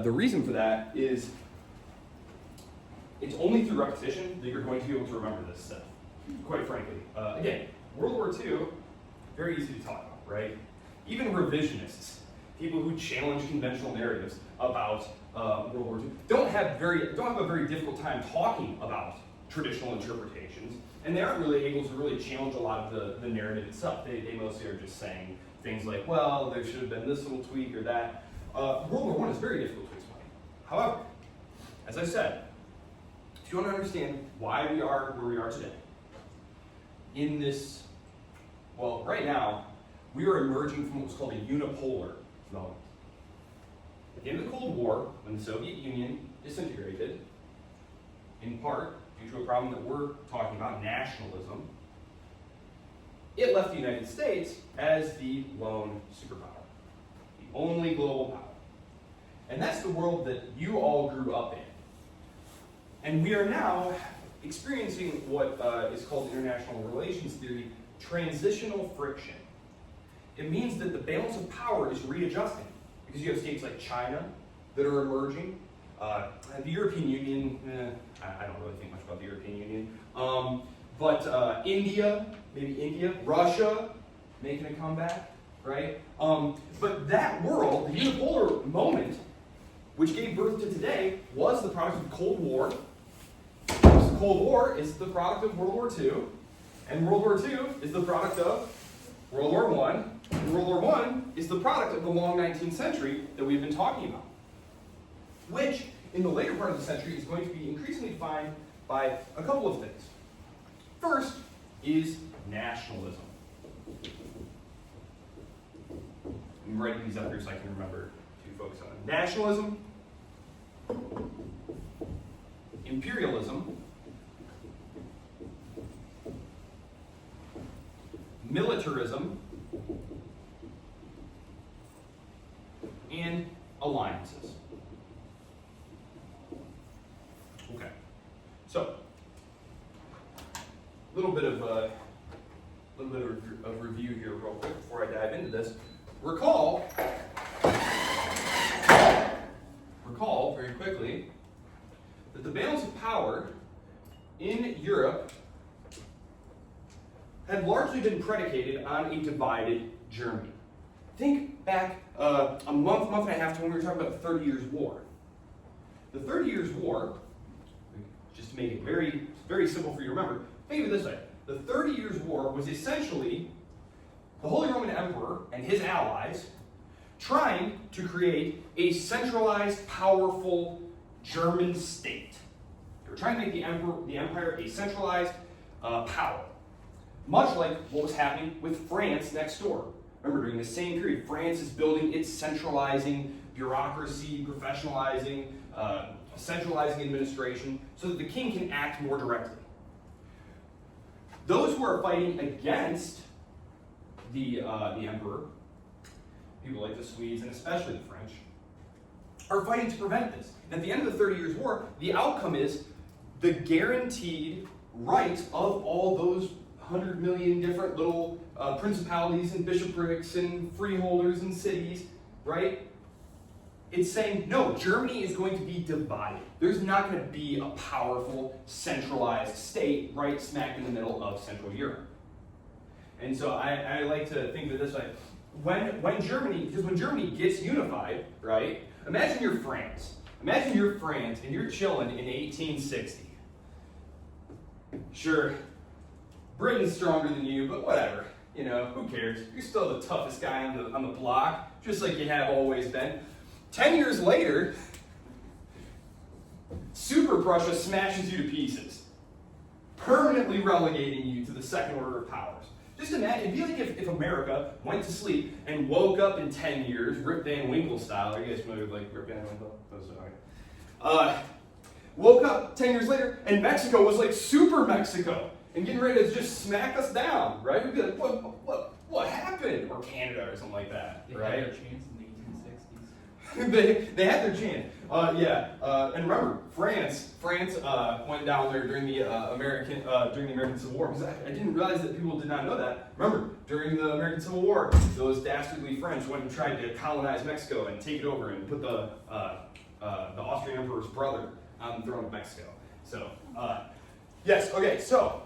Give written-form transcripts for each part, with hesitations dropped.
the reason for that is it's only through repetition that you're going to be able to remember this stuff, quite frankly. Again, World War II, very easy to talk about, right? Even revisionists, people who challenge conventional narratives about World War II, don't have a very difficult time talking about traditional interpretations, and they aren't really able to really challenge a lot of the narrative itself. They mostly are just saying things like, well, there should have been this little tweak or that. World War I is very difficult to explain. However, as I said, if you want to understand why we are where we are today, in this, well, right now, we are emerging from what was called a unipolar moment. At the end of the Cold War, when the Soviet Union disintegrated, in part due to a problem that we're talking about, nationalism, it left the United States as the lone superpower, the only global power. And that's the world that you all grew up in. And we are now experiencing what is called international relations theory, transitional friction. It means that the balance of power is readjusting because you have states like China that are emerging. The European Union, I don't really think much about the European Union. But India, maybe India, Russia, making a comeback, right? But that world, the unipolar moment, which gave birth to today, was the product of the Cold War. The Cold War is the product of World War II, and World War II is the product of World War I, and World War I is the product of the long 19th century that we've been talking about, which, in the later part of the century, is going to be increasingly defined by a couple of things. First is nationalism. I'm writing these up here so I can remember to focus on them. Nationalism, imperialism, militarism, and alliances. Okay, so a little bit of review here real quick before I dive into this. Recall very quickly that the balance of power in Europe had largely been predicated on a divided Germany. Think back a month and a half to when we were talking about the 30 Years' War. The 30 Years' War, just to make it very, very simple for you to remember, think of it this way. The 30 Years' War was essentially the Holy Roman Emperor and his allies trying to create a centralized, powerful German state. They were trying to make the empire a centralized power. Much like what was happening with France next door. Remember, during the same period, France is building its centralizing bureaucracy, professionalizing, centralizing administration, so that the king can act more directly. Those who are fighting against the emperor, people like the Swedes and especially the French, are fighting to prevent this. And at the end of the 30 Years' War, the outcome is the guaranteed right of all those 100 million different little principalities and bishoprics and freeholders and cities, right? It's saying, no, Germany is going to be divided. There's not going to be a powerful, centralized state right smack in the middle of Central Europe. And so I like to think of it this way. When Germany gets unified, right? Imagine you're France. Imagine you're France and you're chilling in 1860. Sure, Britain's stronger than you, but whatever. You know, who cares? You're still the toughest guy on the block, just like you have always been. 10 years later, Super Prussia smashes you to pieces, permanently relegating you to the second order of powers. Just imagine, it'd be like if America went to sleep and woke up in 10 years, Rip Van Winkle style. Are you guys familiar with like Rip Van Winkle? Okay. Woke up 10 years later, and Mexico was like super Mexico, and getting ready to just smack us down, right? We'd be like, what happened? Or Canada or something like that, right? They had their chance in the 1860s. they had their chance. And remember, France went down there during the American Civil War. Because I didn't realize that people did not know that. Remember, during the American Civil War, those dastardly French went and tried to colonize Mexico and take it over and put the emperor's brother on the throne of Mexico. So, yes, okay, so,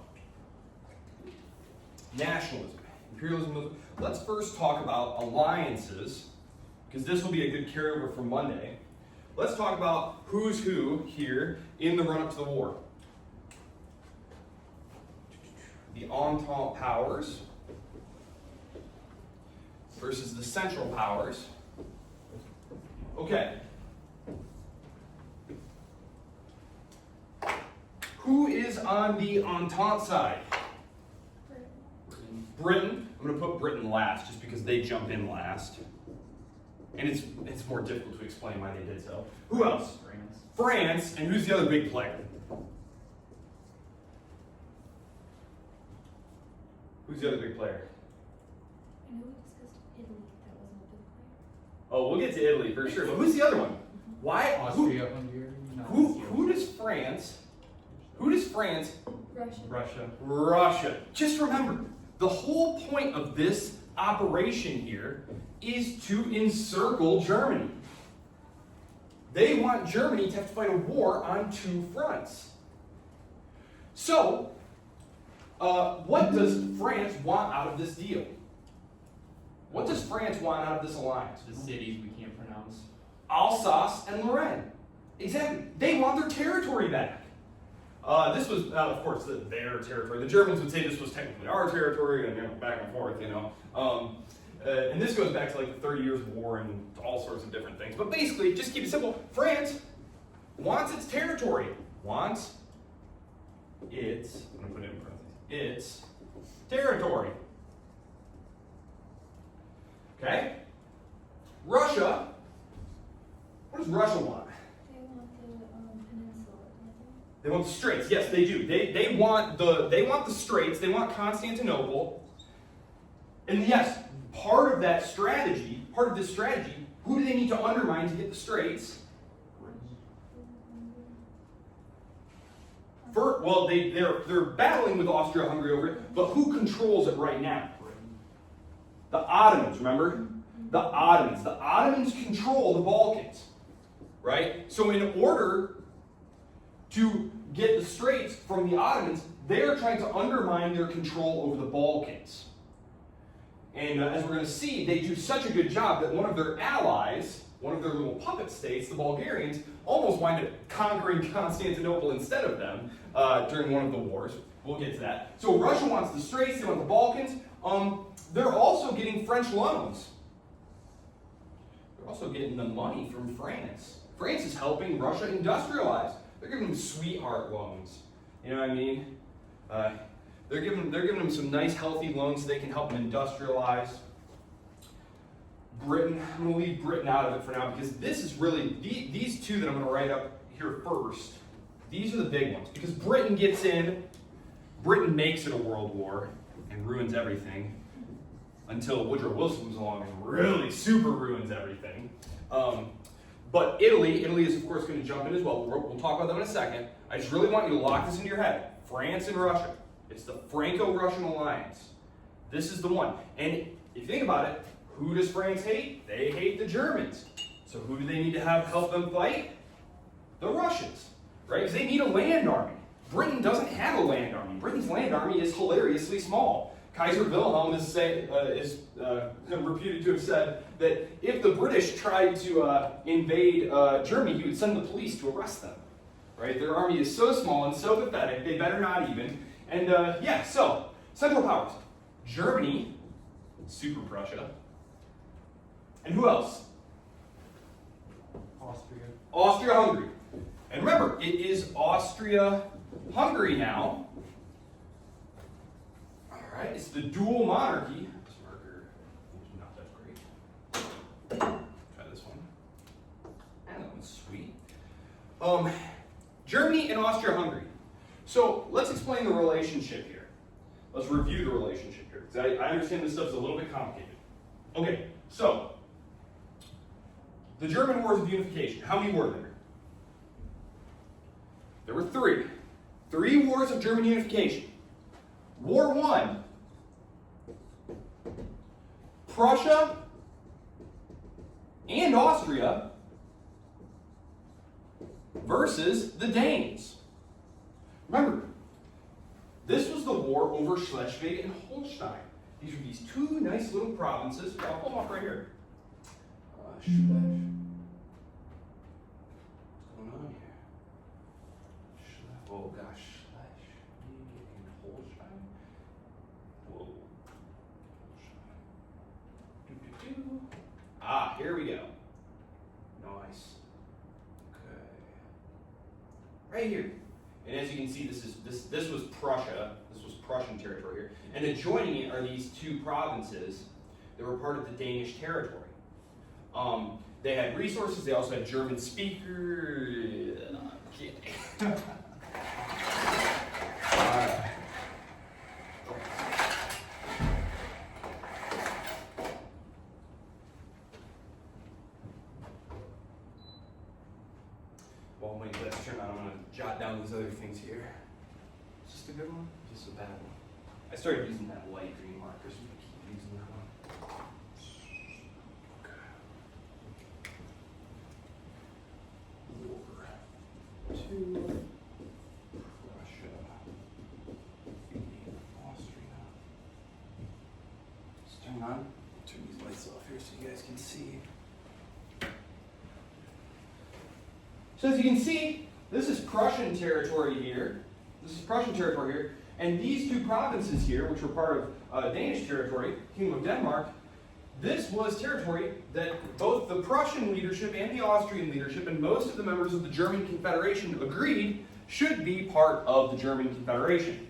nationalism, imperialism. Let's first talk about alliances, because this will be a good carryover from Monday. Let's talk about who's who here in the run-up to the war. The Entente powers versus the Central powers. Okay. Who is on the Entente side? Britain. I'm going to put Britain last just because they jump in last. And it's more difficult to explain why they did so. Who else? France. France. And who's the other big player? Who's the other big player? I know we discussed Italy. That wasn't a big player. Oh, we'll get to Italy for sure. But who's the other one? Why? Austria, Hungary. Who does France? Who does France? Russia. Russia. Just remember, the whole point of this operation here is to encircle Germany. They want Germany to have to fight a war on two fronts. So, what does France want out of this deal? What does France want out of this alliance? The cities we can't pronounce. Alsace and Lorraine. Exactly. They want their territory back. This was, of course, their territory. The Germans would say this was technically our territory, and back and forth, and this goes back to like the 30 Years of War and all sorts of different things. But basically, just keep it simple. France wants its territory. Wants its, I'm going to put it in parentheses, its territory. Okay? Russia, what does Russia want? They want the peninsula. They want the Straits. Yes, they do. They want the Straits. They want Constantinople. And yes, part of this strategy, who do they need to undermine to get the Straits? Well, they're battling with Austria-Hungary over it, but who controls it right now? The Ottomans, remember? The Ottomans. The Ottomans control the Balkans, right? So in order to get the Straits from the Ottomans, they are trying to undermine their control over the Balkans. And as we're going to see, they do such a good job that one of their allies, one of their little puppet states, the Bulgarians, almost wind up conquering Constantinople instead of them during one of the wars. We'll get to that. So Russia wants the Straits, they want the Balkans. They're also getting French loans. They're also getting the money from France. France is helping Russia industrialize. They're giving them sweetheart loans. You know what I mean? They're giving them some nice, healthy loans so they can help them industrialize. Britain, I'm going to leave Britain out of it for now because this is really, these two that I'm going to write up here first, these are the big ones. Because Britain gets in, Britain makes it a world war and ruins everything until Woodrow Wilson comes along and really super ruins everything. But Italy is of course going to jump in as well. We'll talk about them in a second. I just really want you to lock this into your head. France and Russia. It's the Franco-Russian alliance. This is the one. And if you think about it, who does France hate? They hate the Germans. So who do they need to have help them fight? The Russians, right? Because they need a land army. Britain doesn't have a land army. Britain's land army is hilariously small. Kaiser Wilhelm is reputed to have said that if the British tried to invade Germany, he would send the police to arrest them. Right? Their army is so small and so pathetic, they better not even. And so, Central Powers. Germany, Super Prussia. And who else? Austria. Austria-Hungary. And remember, it is Austria-Hungary now. Alright, it's the dual monarchy. This marker is not that great. Try this one. And that one's sweet. Germany and Austria-Hungary. So let's explain the relationship here. Let's review the relationship here. Because I understand this stuff's a little bit complicated. Okay, so the German Wars of Unification. How many were there? There were three. 3 wars of German unification. War I, Prussia and Austria versus the Danes. Remember, this was the war over Schleswig and Holstein. These were these two nice little provinces. I'll pull them up right here. What's going on here? Oh gosh, Schleswig and Holstein. Whoa. Holstein. Ah, here we go. Nice. Okay. Right here. And as you can see, this was Prussia. This was Prussian territory here. And adjoining it are these two provinces that were part of the Danish territory. They had resources. They also had German speakers. I'm kidding. All right. Well, wait, let's turn on. I'm going to jot down these other things here. Is this a good one? Is this a bad one? I started using that light green marker, so I'm going to keep using that one. War to Russia, Austria. Let's turn on. Turn these lights off here so you guys can see. So as you can see, this is Prussian territory here. This is Prussian territory here. And these two provinces here, which were part of Danish territory, Kingdom of Denmark, this was territory that both the Prussian leadership and the Austrian leadership and most of the members of the German Confederation agreed should be part of the German Confederation.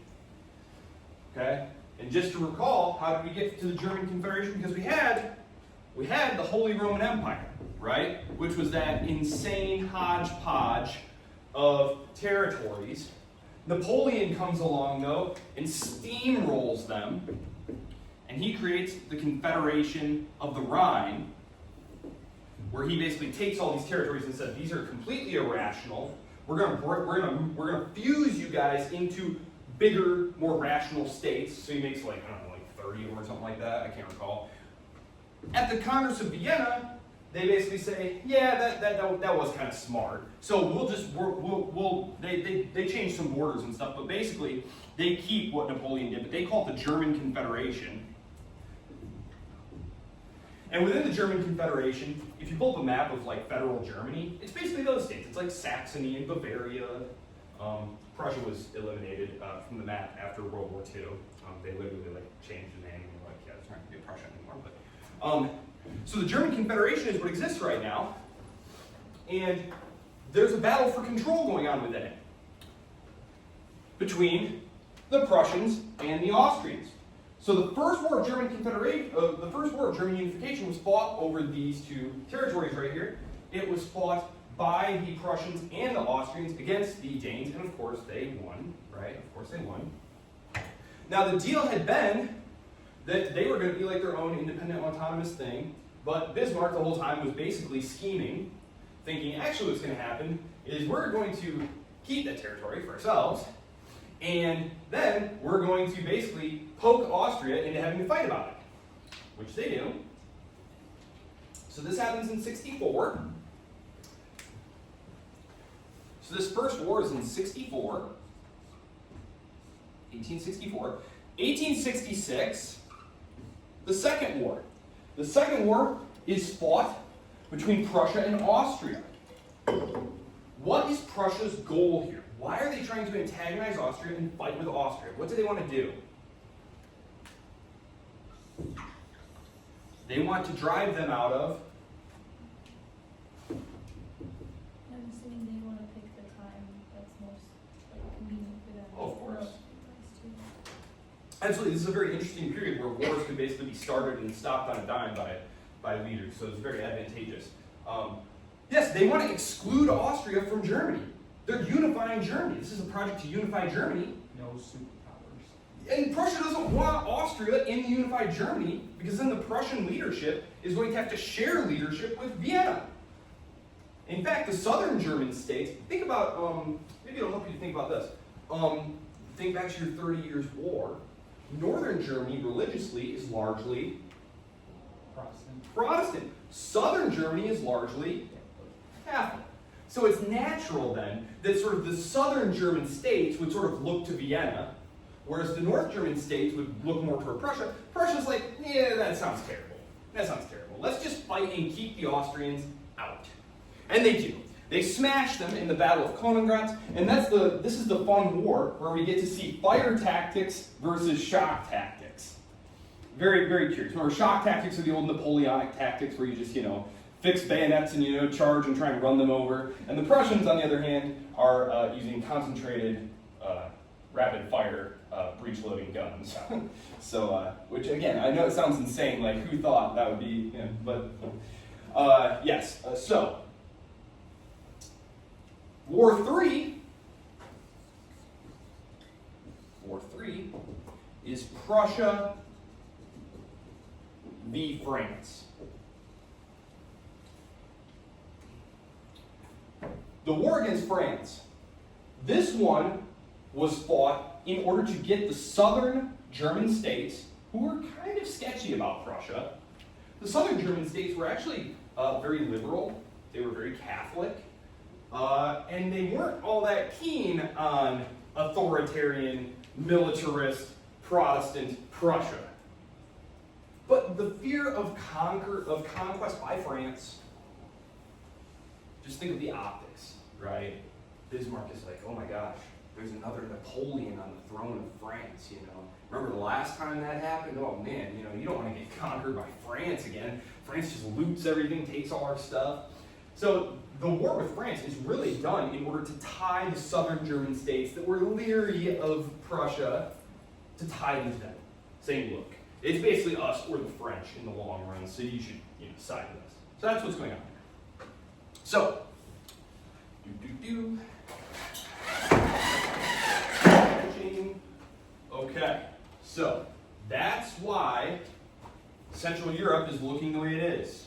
Okay? And just to recall, how did we get to the German Confederation? Because we had the Holy Roman Empire, right? Which was that insane hodgepodge of territories. Napoleon comes along, though, and steamrolls them, and he creates the Confederation of the Rhine, where he basically takes all these territories and says, these are completely irrational. We're gonna fuse you guys into bigger, more rational states. So he makes like, I don't know, like 30 of them or something like that. I can't recall. At the Congress of Vienna, they basically say, yeah, that was kind of smart. So they change some borders and stuff, but basically they keep what Napoleon did, but they call it the German Confederation. And within the German Confederation, if you pull up a map of like federal Germany, it's basically those states. It's like Saxony and Bavaria. Prussia was eliminated from the map after World War II. They literally like changed the name and were like, yeah, it's not going to be Prussia anymore. But so the German Confederation is what exists right now, and there's a battle for control going on within it between the Prussians and the Austrians. So the first war of German unification was fought over these two territories right here. It was fought by the Prussians and the Austrians against the Danes, and of course they won, right? Of course they won. Now the deal had been that they were going to be like their own independent, autonomous thing, but Bismarck the whole time was basically scheming, thinking actually what's going to happen is we're going to keep that territory for ourselves, and then we're going to basically poke Austria into having to fight about it, which they do. So this happens in 64. So this first war is in 1864. 1866, the second war. The second war is fought between Prussia and Austria. What is Prussia's goal here? Why are they trying to antagonize Austria and fight with Austria? What do they want to do? They want to drive them out of. I'm assuming they want to pick the time that's most convenient for them. Oh, of course. Absolutely, this is a very interesting period where wars can basically be started and stopped on a dime by leaders, so it's very advantageous. Yes, they want to exclude Austria from Germany. They're unifying Germany. This is a project to unify Germany. No superpowers. And Prussia doesn't want Austria in the unified Germany because then the Prussian leadership is going to have to share leadership with Vienna. In fact, the southern German states, think about, maybe it'll help you to think about this. Think back to your 30 Years' War. Northern Germany religiously is largely Protestant. Southern Germany is largely Catholic. So it's natural then that sort of the southern German states would sort of look to Vienna, whereas the North German states would look more toward Prussia. Prussia's like, yeah, that sounds terrible. That sounds terrible. Let's just fight and keep the Austrians out. And they do. They smash them in the Battle of Königreiz, and this is the fun war where we get to see fire tactics versus shock tactics. Very, very curious. Remember, shock tactics are the old Napoleonic tactics where you just, fix bayonets and, charge and try and run them over. And the Prussians, on the other hand, are using concentrated, rapid fire, breech-loading guns. So, which again, I know it sounds insane, like who thought that would be, yes, so. War 3 is Prussia v. France. The war against France, this one was fought in order to get the southern German states, who were kind of sketchy about Prussia. The southern German states were actually very liberal, they were very Catholic, and they weren't all that keen on authoritarian, militarist, Protestant Prussia. But the fear of conquest by France, just think of the optics, right? Bismarck is like, oh my gosh, there's another Napoleon on the throne of France, Remember the last time that happened? Oh man, you don't want to get conquered by France again. France just loots everything, takes all our stuff. So the war with France is really done in order to tie the southern German states that were leery of Prussia, to tie them to them. Saying, look, it's basically us or the French in the long run, so you should side with us. So that's what's going on here. So, Okay, so that's why Central Europe is looking the way it is.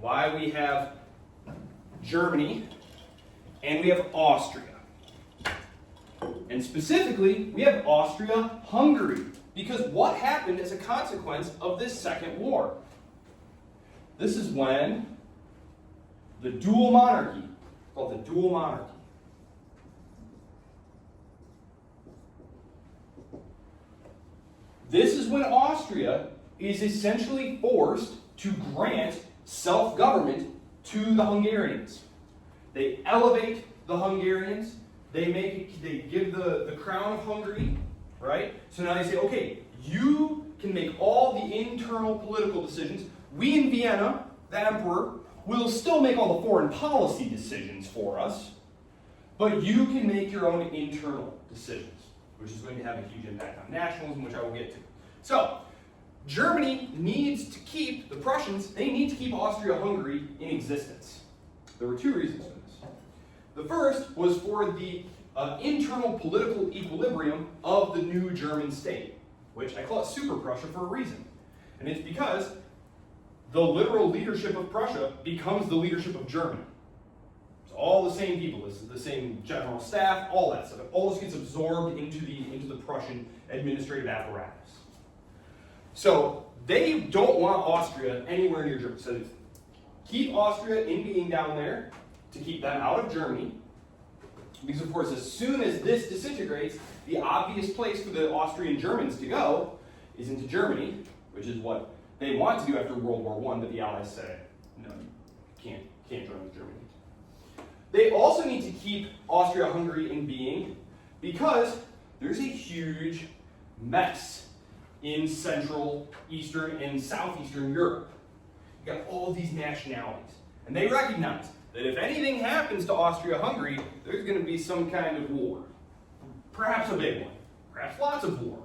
Why we have Germany and we have Austria. And specifically, we have Austria-Hungary. Because what happened as a consequence of this second war? This is when the dual monarchy, called the dual monarchy, this is when Austria is essentially forced to grant self-government to the Hungarians. They elevate the Hungarians. They give the crown of Hungary, right? So now they say, okay, you can make all the internal political decisions. We in Vienna, the emperor, will still make all the foreign policy decisions for us, but you can make your own internal decisions, which is going to have a huge impact on nationalism, which I will get to. So, Germany needs to keep, the Prussians, they need to keep Austria-Hungary in existence. There were two reasons for this. The first was for the internal political equilibrium of the new German state, which I call it Super Prussia for a reason. And it's because the literal leadership of Prussia becomes the leadership of Germany. It's all the same people, it's the same general staff, all that stuff. All this gets absorbed into the Prussian administrative apparatus. So they don't want Austria anywhere near Germany. So keep Austria in being down there to keep them out of Germany. Because of course, as soon as this disintegrates, the obvious place for the Austrian Germans to go is into Germany, which is what they want to do after World War I, but the Allies say, no, you can't join with Germany. They also need to keep Austria-Hungary in being because there's a huge mess in Central, Eastern, and Southeastern Europe. You got all these nationalities. And they recognize that if anything happens to Austria-Hungary, there's going to be some kind of war. Perhaps a big one. Perhaps lots of war.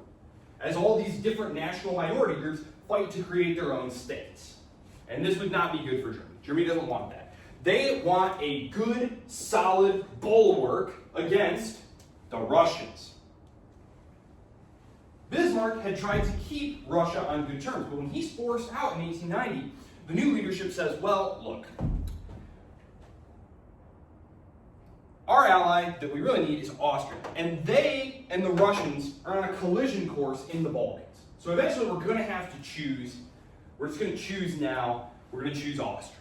As all these different national minority groups fight to create their own states. And this would not be good for Germany. Germany doesn't want that. They want a good, solid bulwark against the Russians. Bismarck had tried to keep Russia on good terms, but when he's forced out in 1890, the new leadership says, well, look, our ally that we really need is Austria. And they and the Russians are on a collision course in the Balkans. So eventually we're going to have to choose. We're just going to choose now. We're going to choose Austria.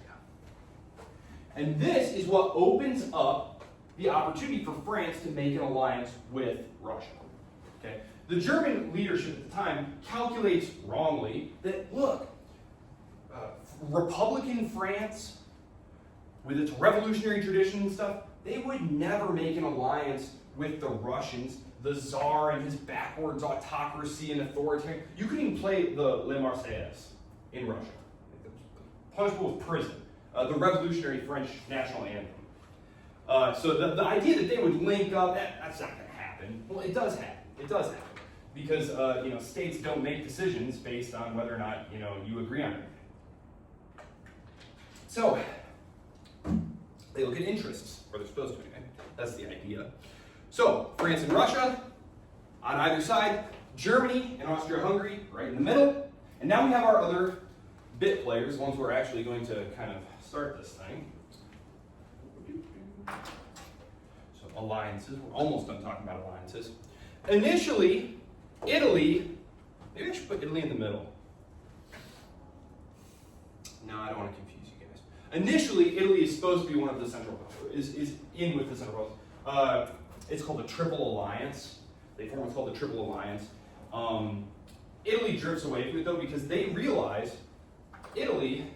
And this is what opens up the opportunity for France to make an alliance with Russia. Okay? The German leadership at the time calculates wrongly that, look, Republican France, with its revolutionary tradition and stuff, they would never make an alliance with the Russians, the Tsar and his backwards autocracy and authoritarian. You couldn't even play the La Marseillaise in Russia. Punishable with prison. The revolutionary French national anthem. So the idea that they would link up, that's not going to happen. Well, it does happen. It does happen. Because states don't make decisions based on whether or not you agree on anything. So they look at interests, or they're supposed to anyway. That's the idea. So France and Russia on either side, Germany and Austria-Hungary right in the middle, and now we have our other bit players, the ones who are actually going to kind of start this thing. So alliances, we're almost done talking about alliances. Initially, Italy, maybe I should put Italy in the middle. No, I don't want to confuse you guys. Initially, Italy is supposed to be one of the central powers, is in with the central powers. It's called the Triple Alliance. They form what's called the Triple Alliance. Italy drifts away from it though because they realize Italy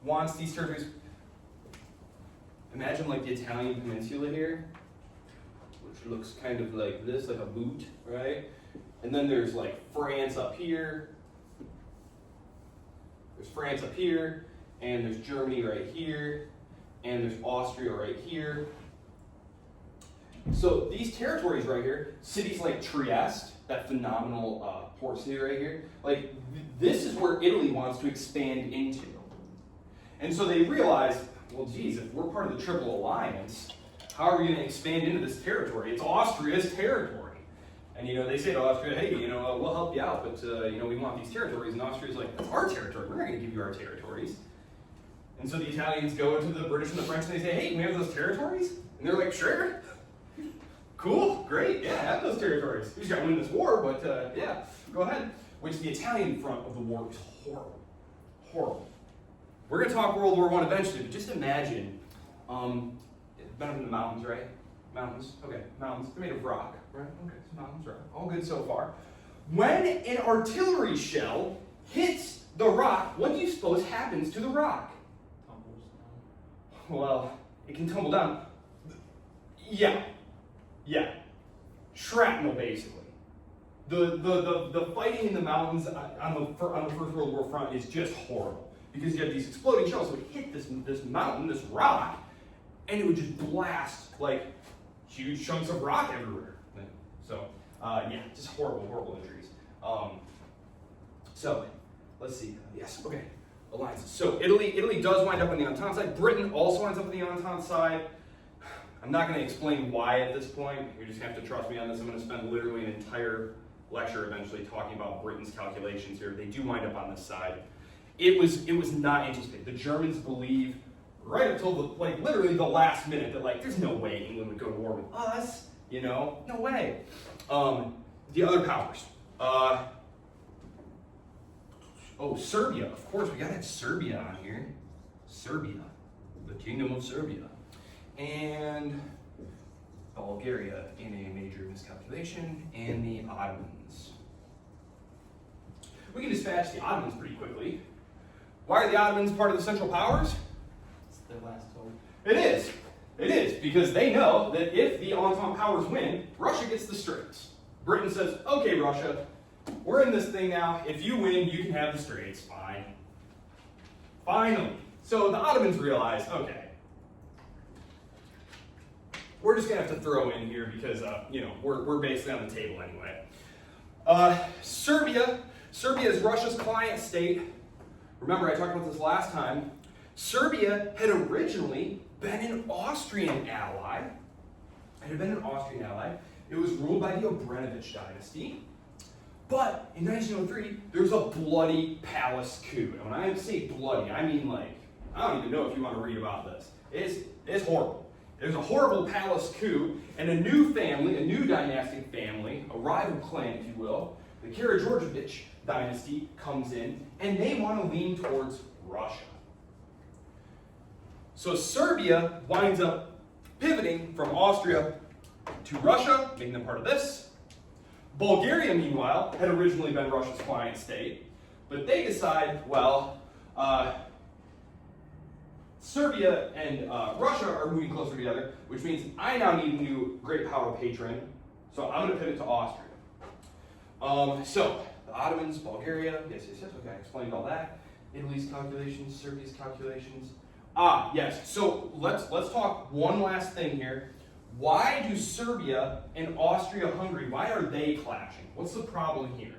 wants these territories. Imagine like the Italian peninsula here, which looks kind of like this, like a boot, right? And then there's like France up here. There's France up here, and there's Germany right here, and there's Austria right here. So these territories right here, cities like Trieste, that phenomenal port city right here, like this is where Italy wants to expand into. And so they realize, well, geez, if we're part of the Triple Alliance, how are we going to expand into this territory? It's Austria's territory. And they say to Austria, hey, we'll help you out, but we want these territories. And Austria's like, that's our territory. We're not going to give you our territories. And so the Italians go to the British and the French and they say, hey, can we have those territories? And they're like, sure. Cool, great, yeah, have those territories. We just got to win this war, but yeah, go ahead. Which the Italian front of the war is horrible, horrible. We're going to talk World War I eventually, but just imagine, been up in the mountains, right? Mountains, okay, mountains. They're made of rock, right? Okay, so mountains, right? All good so far. When an artillery shell hits the rock, what do you suppose happens to the rock? Tumbles down. Well, it can tumble down. Yeah. Shrapnel, basically. The fighting in the mountains on the First World War front is just horrible because you have these exploding shells that would hit this mountain, this rock, and it would just blast like huge chunks of rock everywhere. So just horrible injuries. So let's see. Yes, okay. Alliances. So Italy does wind up on the Entente side. Britain also winds up on the Entente side. I'm not going to explain why at this point. You're just going to have to trust me on this. I'm going to spend literally an entire lecture eventually talking about Britain's calculations here. They do wind up on this side. It was not anticipated. The Germans believe right until literally the last minute that there's no way England would go to war with us. No way. The other powers. Serbia. Of course, we got to have Serbia on here. Serbia, the Kingdom of Serbia. And Bulgaria in a major miscalculation, and the Ottomans. We can dispatch the Ottomans pretty quickly. Why are the Ottomans part of the Central Powers? It's their last hope. It is, because they know that if the Entente powers win, Russia gets the Straits. Britain says, okay, Russia, we're in this thing now. If you win, you can have the Straits. Fine. Finally. So the Ottomans realize, okay, we're just going to have to throw in here because, we're basically on the table anyway. Serbia is Russia's client state. Remember, I talked about this last time. Serbia had originally been an Austrian ally. It was ruled by the Obrenović dynasty. But in 1903, there was a bloody palace coup. And when I say bloody, I mean I don't even know if you want to read about this. It's horrible. There's a horrible palace coup, and a new family, a new dynastic family, a rival clan, if you will, the Karađorđević dynasty comes in, and they want to lean towards Russia. So Serbia winds up pivoting from Austria to Russia, making them part of this. Bulgaria, meanwhile, had originally been Russia's client state, but they decide, well, Serbia and Russia are moving closer together, which means I now need a new great power patron, so I'm going to pivot to Austria. So, the Ottomans, Bulgaria, yes, okay, I explained all that. Italy's calculations, Serbia's calculations. Yes, so let's talk one last thing here. Why do Serbia and Austria-Hungary, why are they clashing? What's the problem here?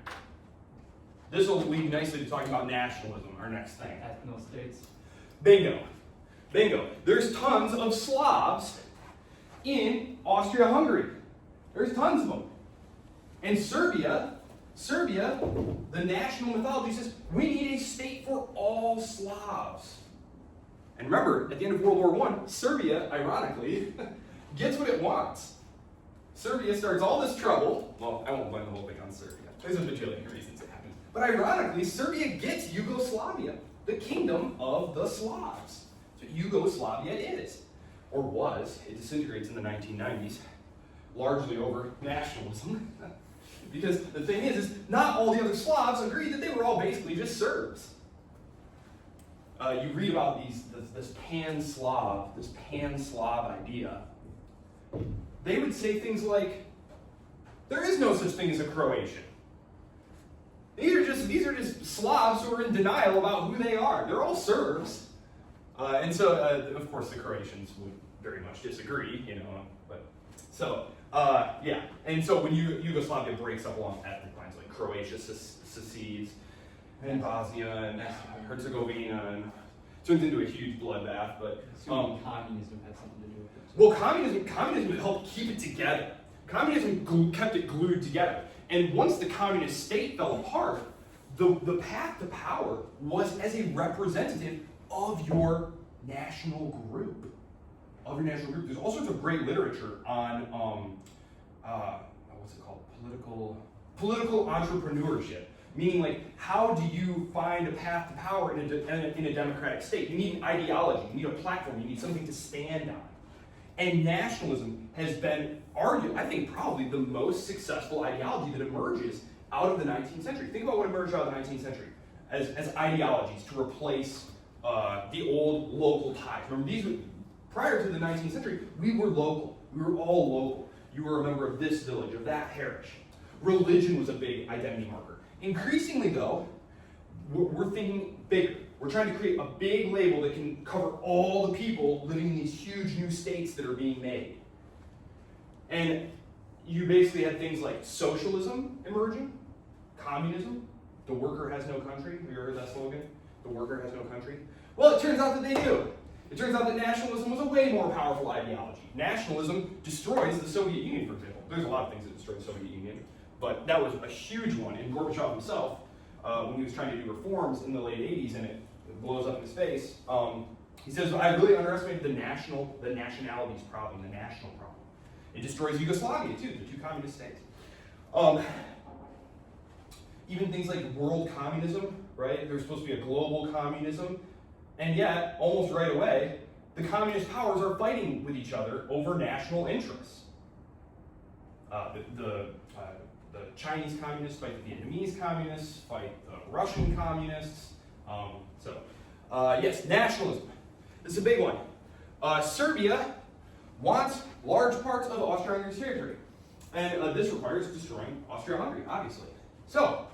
This will lead nicely to talking about nationalism, our next thing. Ethno states. Bingo. Bingo. There's tons of Slavs in Austria-Hungary. There's tons of them. And Serbia, the national mythology says, we need a state for all Slavs. And remember, at the end of World War I, Serbia, ironically, gets what it wants. Serbia starts all this trouble. Well, I won't blame the whole thing on Serbia. There's a bajillion reasons it happens. But ironically, Serbia gets Yugoslavia, the kingdom of the Slavs. So Yugoslavia is, or was. It disintegrates in the 1990s, largely over nationalism. Because the thing is not all the other Slavs agreed that they were all basically just Serbs. You read about this pan-Slav idea. They would say things like, there is no such thing as a Croatian. These are just Slavs who are in denial about who they are. They're all Serbs. And so, of course, the Croatians would very much disagree, yeah. And so when Yugoslavia breaks up along ethnic lines, like Croatia secedes, and Bosnia and Herzegovina, and turns into a huge bloodbath. But communism had something to do with it. Well, communism helped keep it together. Communism kept it glued together. And once the communist state fell apart, the path to power was as a representative of your national group. There's all sorts of great literature on what's it called? Political entrepreneurship. Meaning, like, how do you find a path to power in a democratic state? You need an ideology, you need a platform, you need something to stand on. And nationalism has been I think, probably the most successful ideology that emerges out of the 19th century. Think about what emerged out of the 19th century as ideologies to replace the old local ties. Remember, prior to the 19th century, we were local. We were all local. You were a member of this village, of that parish. Religion was a big identity marker. Increasingly, though, we're thinking bigger. We're trying to create a big label that can cover all the people living in these huge new states that are being made. And you basically had things like socialism emerging, communism, the worker has no country. Have you ever heard that slogan? The worker has no country. Well, it turns out that they do. It turns out that nationalism was a way more powerful ideology. Nationalism destroys the Soviet Union, for example. There's a lot of things that destroy the Soviet Union, but that was a huge one. And Gorbachev himself, when he was trying to do reforms in the late 80s and it blows up in his face, he says, I really underestimated the nationalities problem, the national problem. It destroys Yugoslavia, too, the two communist states. Even things like world communism, right? There's supposed to be a global communism, and yet, almost right away, the communist powers are fighting with each other over national interests. The Chinese communists fight the Vietnamese communists, fight the Russian communists. Yes, nationalism. This is a big one. Serbia wants large parts of Austria-Hungary's territory. And this requires destroying Austria-Hungary, obviously. So,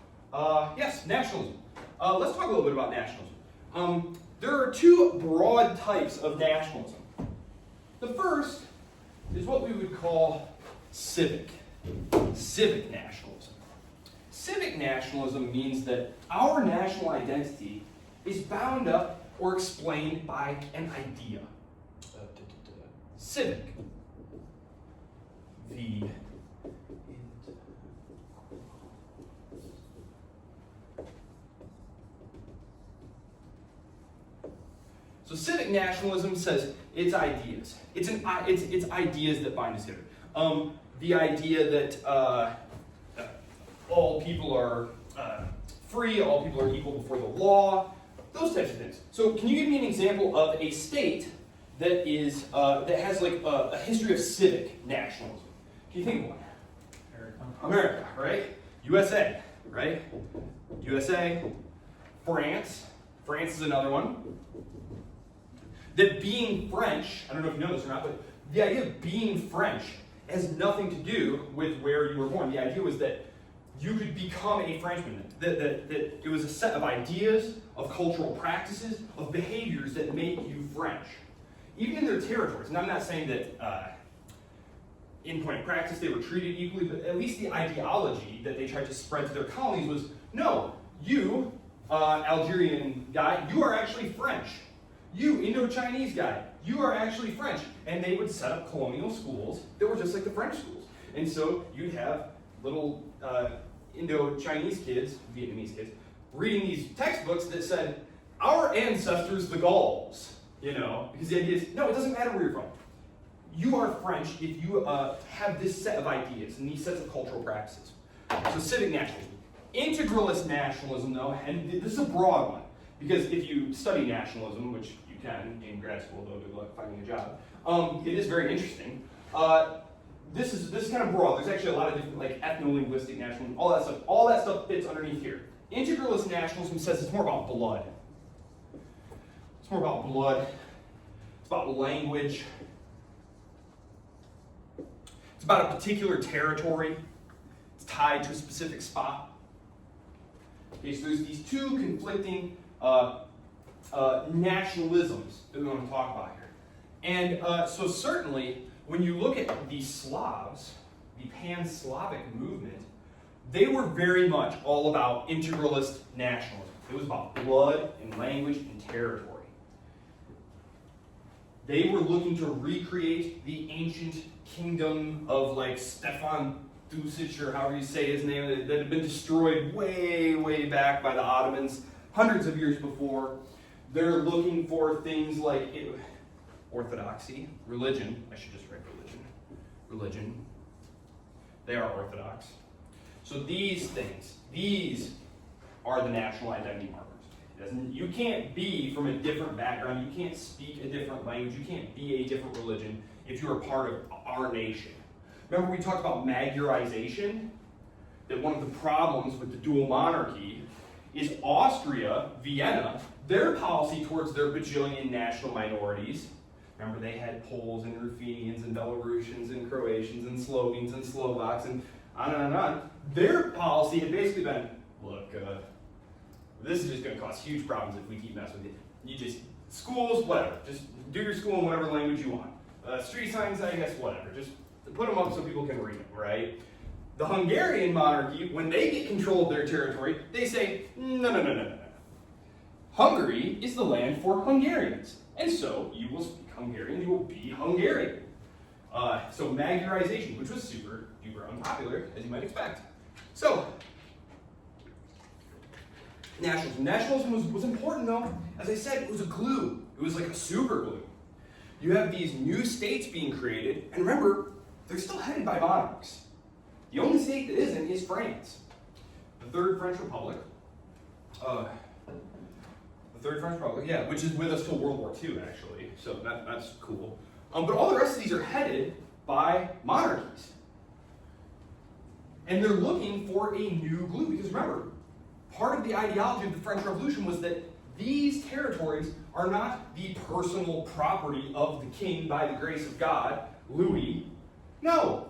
yes, nationalism. Let's talk a little bit about nationalism. There are two broad types of nationalism. The first is what we would call civic nationalism. Civic nationalism means that our national identity is bound up or explained by an idea. Civic. So civic nationalism says it's ideas. It's ideas that bind us together. The idea that all people are free, all people are equal before the law, those types of things. So can you give me an example of a state that is that has like a history of civic nationalism? Can you think of one? America, right? USA, right? USA. France. France is another one. That being French, I don't know if you know this or not, but the idea of being French has nothing to do with where you were born. The idea was that you could become a Frenchman, that it was a set of ideas, of cultural practices, of behaviors that make you French. Even in their territories, and I'm not saying that in point of practice they were treated equally, but at least the ideology that they tried to spread to their colonies was, no, you, Algerian guy, you are actually French. You, Indo-Chinese guy, you are actually French. And they would set up colonial schools that were just like the French schools. And so you'd have little Indo-Chinese kids, Vietnamese kids, reading these textbooks that said, our ancestors, the Gauls, because the idea is, no, it doesn't matter where you're from. You are French if you have this set of ideas and these sets of cultural practices. So civic nationalism. Integralist nationalism, though, and this is a broad one, because if you study nationalism, which you can in grad school, though good luck finding a job, it is very interesting. This is kind of broad. There's actually a lot of different, like ethno-linguistic nationalism, all that stuff. All that stuff fits underneath here. Integralist nationalism says it's more about blood. It's more about blood. It's about language. It's about a particular territory. It's tied to a specific spot. Okay, so there's these two conflicting nationalisms that we want to talk about here. And so certainly, when you look at the Slavs, the Pan-Slavic movement, they were very much all about integralist nationalism. It was about blood and language and territory. They were looking to recreate the ancient kingdom of like Stefan Dusic, or however you say his name, that had been destroyed way, way back by the Ottomans, hundreds of years before. They're looking for things like orthodoxy, religion. I should just write religion. Religion. They are orthodox. So these things, these are the national identity markers. You can't be from a different background. You can't speak a different language. You can't be a different religion if you're a part of our nation. Remember we talked about Magyarization? That one of the problems with the dual monarchy is Austria, Vienna, their policy towards their bajillion national minorities. Remember they had Poles and Ruthenians and Belarusians and Croatians and Slovenes and Slovaks and on and on. Their policy had basically been, look, this is just going to cause huge problems if we keep messing with it. You just, schools, whatever. Just do your school in whatever language you want. Street signs, I guess, whatever. Just put them up so people can read them, right? The Hungarian monarchy, when they get control of their territory, they say, no. Hungary is the land for Hungarians. And so you will speak Hungarian, you will be Hungarian. So Magyarization, which was super duper unpopular, as you might expect. So, nationalism. Nationalism was important though. As I said, it was a glue. It was like a super glue. You have these new states being created, and remember, they're still headed by monarchs. The only state that isn't is France. The Third French Republic. Yeah, which is with us till World War II, actually. So that's cool. But all the rest of these are headed by monarchies. And they're looking for a new glue, because remember, part of the ideology of the French Revolution was that these territories are not the personal property of the king by the grace of God, Louis. No.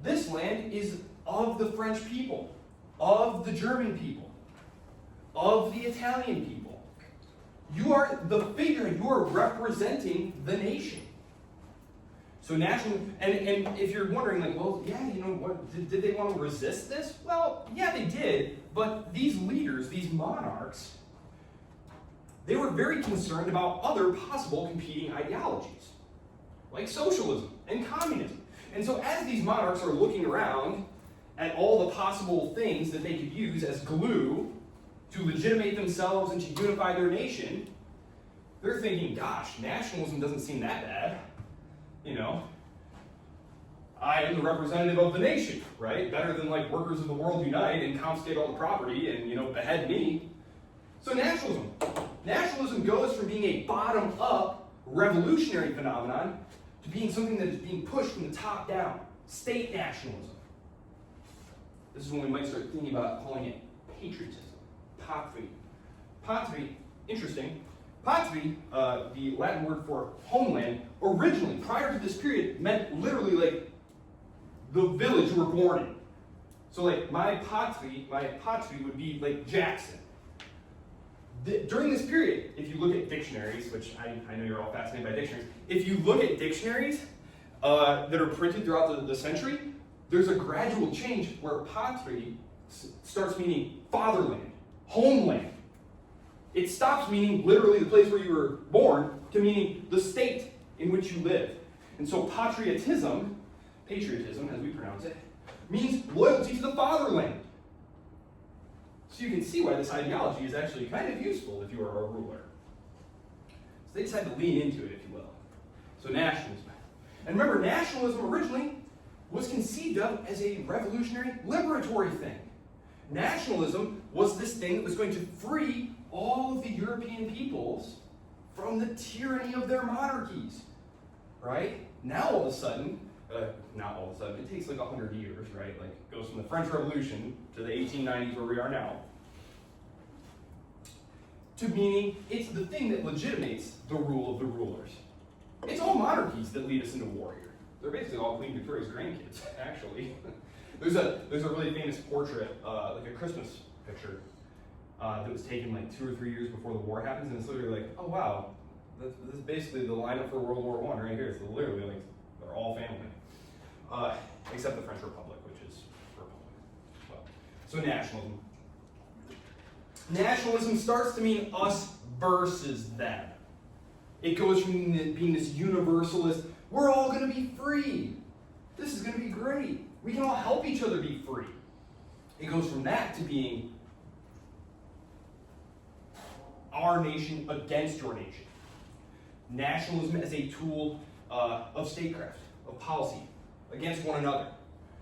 This land is of the French people, of the German people, of the Italian people. You are the figure, you are representing the nation. So national, and if you're wondering, like, well, yeah, what, did they want to resist this? Well, yeah, they did, but these leaders, these monarchs, they were very concerned about other possible competing ideologies, like socialism and communism. And so as these monarchs are looking around at all the possible things that they could use as glue to legitimate themselves and to unify their nation, they're thinking, gosh, nationalism doesn't seem that bad. I am the representative of the nation, right? Better than like workers of the world unite and confiscate all the property and, behead me. So nationalism. Nationalism goes from being a bottom-up revolutionary phenomenon to being something that is being pushed from the top down, state nationalism. This is when we might start thinking about calling it patriotism, patri. Patri, interesting. Patri, the Latin word for homeland, originally, prior to this period, meant literally like the village you were born in. So like my patri would be like Jackson. During this period, if you look at dictionaries, which I know you're all fascinated by dictionaries, if you look at dictionaries that are printed throughout the century, there's a gradual change where patri starts meaning fatherland, homeland. It stops meaning literally the place where you were born to meaning the state in which you live. And so patriotism as we pronounce it, means loyalty to the fatherland. So you can see why this ideology is actually kind of useful if you are a ruler. So they decided to lean into it, if you will. So nationalism. And remember, nationalism originally was conceived of as a revolutionary, liberatory thing. Nationalism was this thing that was going to free all of the European peoples from the tyranny of their monarchies. Right? Now all of a sudden, it takes like 100 years, right? Like, it goes from the French Revolution to the 1890s where we are now, to meaning it's the thing that legitimates the rule of the rulers. It's all monarchies that lead us into war here. They're basically all Queen Victoria's grandkids, actually. There's a really famous portrait, like a Christmas picture, that was taken like 2 or 3 years before the war happens, and it's literally like, oh wow, this is basically the lineup for World War I right here. It's literally like, they're all family. Except the French Republic, which is Republic. Well, so nationalism. Nationalism starts to mean us versus them. It goes from being this universalist, we're all going to be free. This is going to be great. We can all help each other be free. It goes from that to being our nation against your nation. Nationalism as a tool of statecraft, of policy, against one another.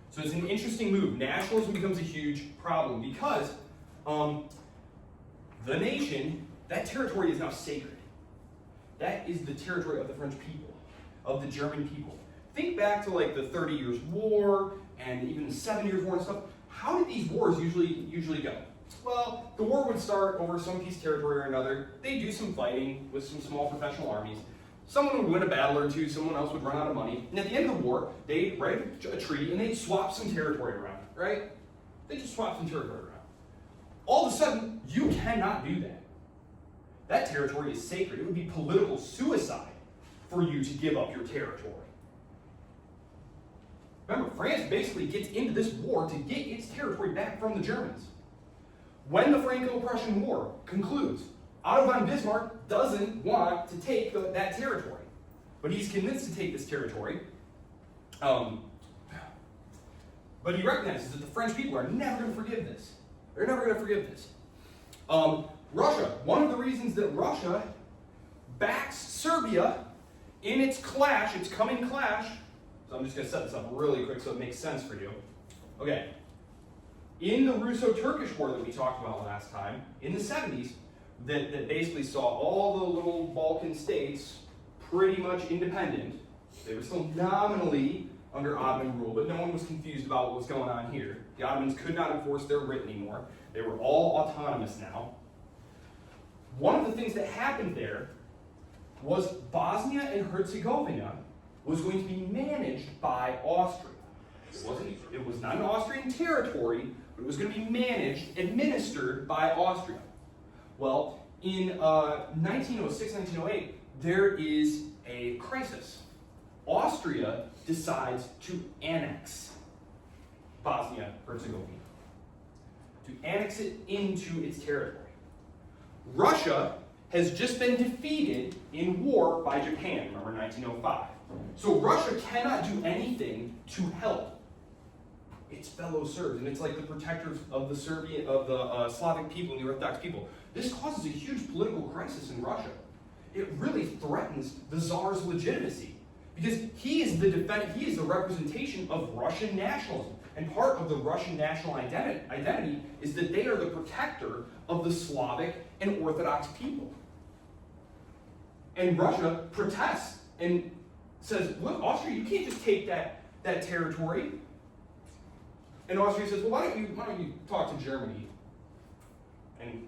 So it's an interesting move. Nationalism becomes a huge problem because the nation, that territory is now sacred. That is the territory of the French people, of the German people. Think back to like the 30 Years' War and even the 7 Years' War and stuff. How did these wars usually go? Well, the war would start over some piece of territory or another. They'd do some fighting with some small professional armies. Someone would win a battle or two, someone else would run out of money. And at the end of the war, they'd write a treaty and they'd swap some territory around, right? They just swap some territory around. All of a sudden, you cannot do that. That territory is sacred. It would be political suicide for you to give up your territory. Remember, France basically gets into this war to get its territory back from the Germans. When the Franco-Prussian War concludes, Otto von Bismarck doesn't want to take that territory, but he's convinced to take this territory. But he recognizes that the French people are never going to forgive this. They're never going to forgive this. Russia, one of the reasons that Russia backs Serbia in its clash, its coming clash, so I'm just going to set this up really quick so it makes sense for you. Okay. In the Russo-Turkish War that we talked about last time, in the 70s, that basically saw all the little Balkan states pretty much independent. They were still nominally under Ottoman rule, but no one was confused about what was going on here. The Ottomans could not enforce their writ anymore. They were all autonomous now. One of the things that happened there was Bosnia and Herzegovina was going to be managed by Austria. It was not an Austrian territory, but it was going to be managed, administered by Austria. Well, in 1906, 1908, there is a crisis. Austria decides to annex Bosnia-Herzegovina, to annex it into its territory. Russia has just been defeated in war by Japan, remember 1905. So Russia cannot do anything to help its fellow Serbs, and it's like the protectors of the Slavic people and the Orthodox people. This causes a huge political crisis in Russia. It really threatens the Tsar's legitimacy because he is the representation of Russian nationalism. And part of the Russian national identity is that they are the protector of the Slavic and Orthodox people. And Russia protests and says, look, Austria, you can't just take that territory. And Austria says, well, why don't you talk to Germany? And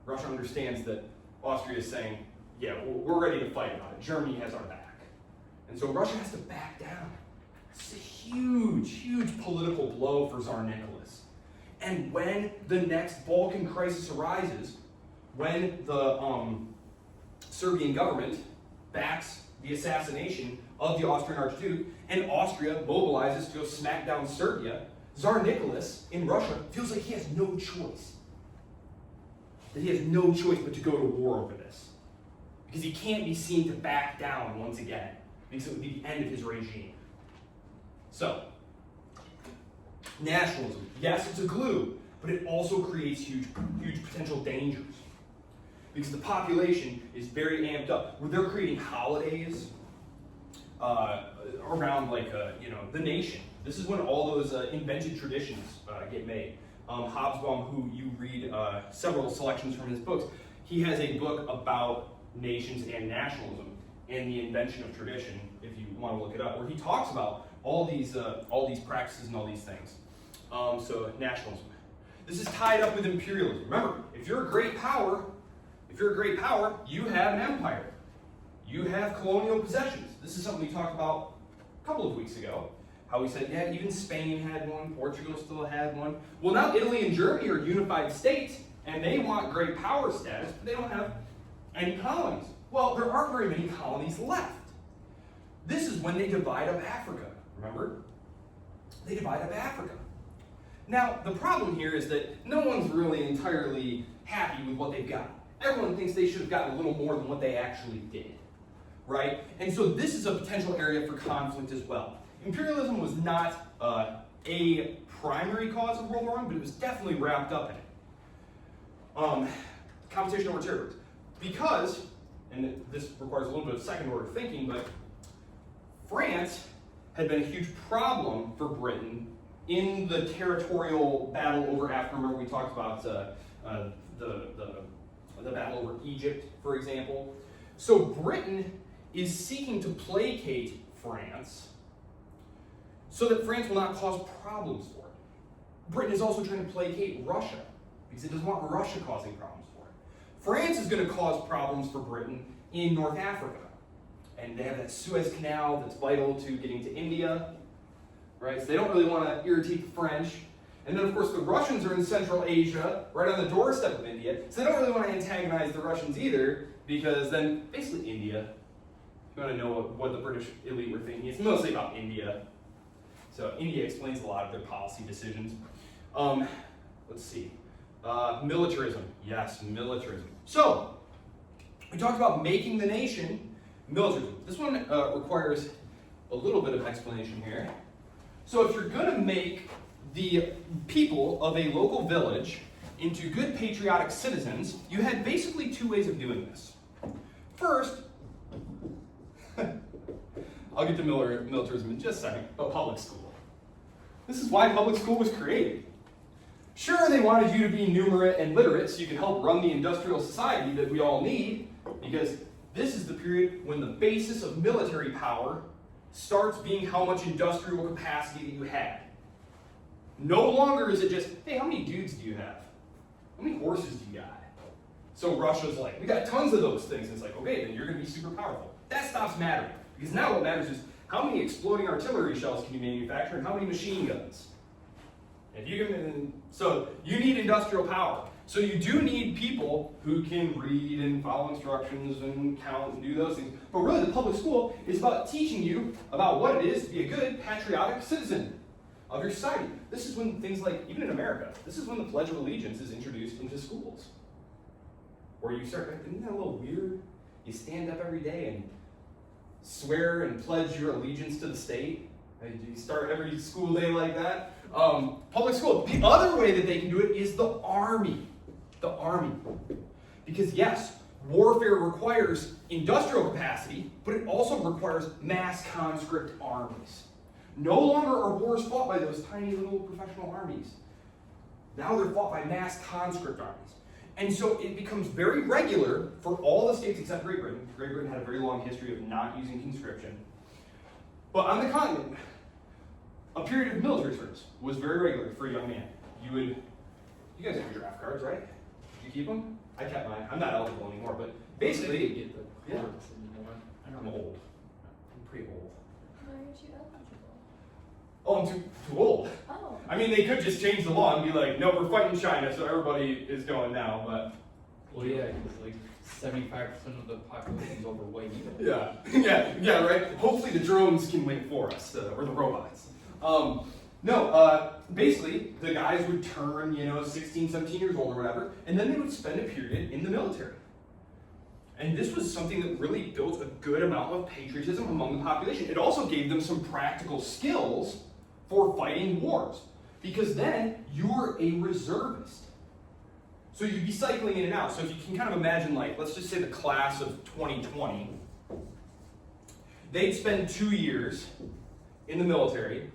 Russia understands that Austria is saying, yeah, we're ready to fight about it. Germany has our back. And so Russia has to back down. It's a huge, huge political blow for Tsar Nicholas. And when the next Balkan crisis arises, when the Serbian government backs the assassination of the Austrian Archduke, and Austria mobilizes to go smack down Serbia, Tsar Nicholas in Russia feels like he has no choice. That he has no choice but to go to war over this. Because he can't be seen to back down once again, because it would be the end of his regime. So, nationalism, yes, it's a glue, but it also creates huge potential dangers. Because the population is very amped up. Where they're creating holidays around the nation. This is when all those invented traditions get made. Hobsbawm, who you read several selections from his books, he has a book about nations and nationalism and the invention of tradition, if you want to look it up, where he talks about all these practices and all these things. So nationalism. This is tied up with imperialism. Remember, if you're a great power, you have an empire. You have colonial possessions. This is something we talked about a couple of weeks ago. How we said, yeah, even Spain had one, Portugal still had one. Well, now Italy and Germany are unified states, and they want great power status, but they don't have any colonies. Well, there aren't very many colonies left. This is when they divide up Africa, remember? They divide up Africa. Now, the problem here is that no one's really entirely happy with what they've got. Everyone thinks they should have gotten a little more than what they actually did, right? And so this is a potential area for conflict as well. Imperialism was not a primary cause of World War I, but it was definitely wrapped up in it. Competition over territories. Because, and this requires a little bit of second order thinking, but France had been a huge problem for Britain in the territorial battle over Africa. Remember we talked about the battle over Egypt, for example. So Britain is seeking to placate France so that France will not cause problems for it. Britain is also trying to placate Russia because it doesn't want Russia causing problems for it. France is going to cause problems for Britain in North Africa. And they have that Suez Canal that's vital to getting to India, right? So they don't really want to irritate the French. And then, of course, the Russians are in Central Asia, right on the doorstep of India. So they don't really want to antagonize the Russians either, because then, basically, India. If you want to know what the British elite were thinking, it's mostly about India. So India explains a lot of their policy decisions. Let's see. Militarism. Yes, militarism. So, we talked about making the nation. Militarism. This one requires a little bit of explanation here. So if you're going to make the people of a local village into good patriotic citizens, you had basically two ways of doing this. First, I'll get to militarism in just a second, but public school. This is why public school was created. Sure, they wanted you to be numerate and literate so you could help run the industrial society that we all need, because this is the period when the basis of military power starts being how much industrial capacity that you had. No longer is it just, hey, how many dudes do you have? How many horses do you got? So Russia's like, we got tons of those things. And it's like, okay, then you're going to be super powerful. That stops mattering. Because now what matters is how many exploding artillery shells can you manufacture and how many machine guns? If you can, so you need industrial power. So you do need people who can read and follow instructions and count and do those things. But really the public school is about teaching you about what it is to be a good patriotic citizen of your society. This is when things like, even in America, this is when the Pledge of Allegiance is introduced into schools. Where you start, isn't that a little weird? You stand up every day and swear and pledge your allegiance to the state. You start every school day like that. Public school. The other way that they can do it is the army. The army. Because yes, warfare requires industrial capacity, but it also requires mass conscript armies. No longer are wars fought by those tiny little professional armies. Now they're fought by mass conscript armies. And so it becomes very regular for all the states except Great Britain. Great Britain had a very long history of not using conscription. But on the continent, a period of military service was very regular for a young man. You guys have your draft cards, right? Did you keep them? I kept mine. I'm not eligible anymore, but basically, get the yeah. cards anymore. I don't I'm know. old. I'm pretty old. Why aren't you eligible? Oh, I'm too old. Oh. I mean, they could just change the law and be like, no, we're fighting China, so everybody is going now, but. Well, yeah, because like 75% of the population is overweight. Yeah, yeah, right? Hopefully the drones can win for us, or the robots. Basically, the guys would turn, 16, 17 years old or whatever, and then they would spend a period in the military. And this was something that really built a good amount of patriotism among the population. It also gave them some practical skills for fighting wars, because then you were a reservist. So you'd be cycling in and out. So if you can kind of imagine, like, let's just say the class of 2020, they'd spend 2 years in the military,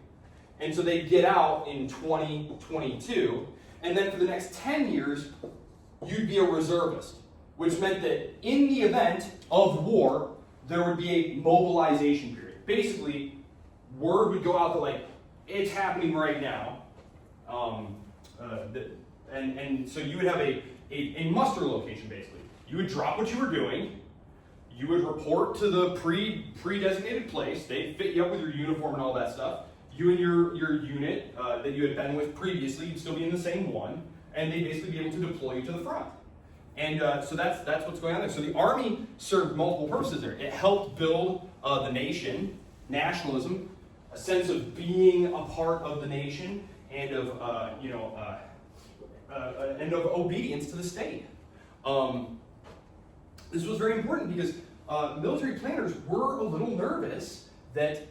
and so they'd get out in 2022, and then for the next 10 years, you'd be a reservist, which meant that in the event of war, there would be a mobilization period. Basically, word would go out that, like, it's happening right now, and so you would have a muster location, basically. You would drop what you were doing, you would report to the pre-designated place, they'd fit you up with your uniform and all that stuff. You and your unit that you had been with previously, you'd still be in the same one, and they'd basically be able to deploy you to the front. And so that's what's going on there. So the Army served multiple purposes there. It helped build the nation, nationalism, a sense of being a part of the nation, and of and of obedience to the state. This was very important because military planners were a little nervous that